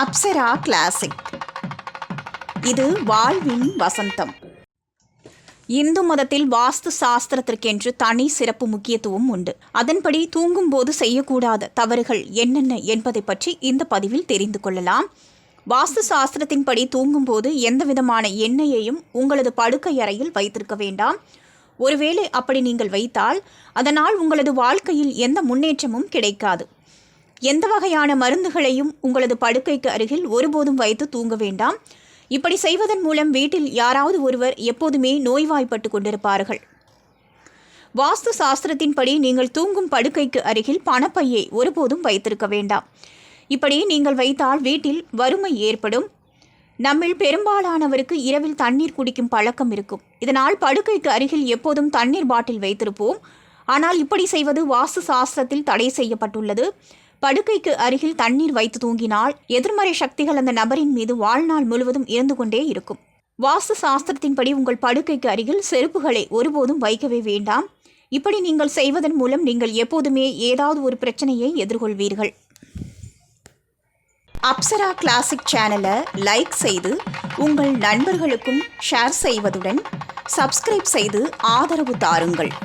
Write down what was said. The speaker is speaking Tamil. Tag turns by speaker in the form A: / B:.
A: அப்சரா கிளாசிக். இது வாழ்வின் வசந்தம். இந்து மதத்தில் வாஸ்து சாஸ்திரத்திற்கென்று தனி சிறப்பு முக்கியத்துவம் உண்டு. அதன்படி தூங்கும்போது செய்யக்கூடாத தவறுகள் என்னென்ன என்பதை பற்றி இந்த பதிவில் தெரிந்து கொள்ளலாம். வாஸ்து சாஸ்திரத்தின்படி தூங்கும்போது எந்தவிதமான எண்ணெயையும் உங்களது படுக்கை அறையில் வைத்திருக்க வேண்டாம். ஒருவேளை அப்படி நீங்கள் வைத்தால் அதனால் உங்களது வாழ்க்கையில் எந்த முன்னேற்றமும் கிடைக்காது. எந்த வகையான மருந்துகளையும் உங்களது படுக்கைக்கு அருகில் ஒருபோதும் வைத்து தூங்க வேண்டாம். இப்படி செய்வதன் மூலம் வீட்டில் யாராவது ஒருவர் எப்போதுமே நோய்வாய்ப்பட்டு கொண்டிருப்பார்கள். வாஸ்து சாஸ்திரத்தின்படி நீங்கள் தூங்கும் படுக்கைக்கு அருகில் பணப்பையை ஒருபோதும் வைத்திருக்க வேண்டாம். இப்படி நீங்கள் வைத்தால் வீட்டில் வறுமை ஏற்படும். நம்மில் பெரும்பாலானவருக்கு இரவில் தண்ணீர் குடிக்கும் பழக்கம் இருக்கும். இதனால் படுக்கைக்கு அருகில் எப்போதும் தண்ணீர் பாட்டில் வைத்திருப்போம். ஆனால் இப்படி செய்வது வாஸ்து சாஸ்திரத்தில் தடை செய்யப்பட்டுள்ளது. படுக்கைக்கு அருகில் தண்ணீர் வைத்து தூங்கினால் எதிர்மறை சக்திகள் அந்த நபரின் மீது வாழ்நாள் முழுவதும் இருந்து கொண்டே இருக்கும். வாஸ்து சாஸ்திரத்தின்படி உங்கள் படுக்கைக்கு அருகில் செருப்புகளை ஒருபோதும் வைக்கவே வேண்டாம். இப்படி நீங்கள் செய்வதன் மூலம் நீங்கள் எப்போதுமே ஏதாவது ஒரு பிரச்சனையை எதிர்கொள்வீர்கள். அப்சரா கிளாசிக் சேனலை லைக் செய்து உங்கள் நண்பர்களுக்கும் ஷேர் செய்வதுடன் சப்ஸ்கிரைப் செய்து ஆதரவு தாருங்கள்.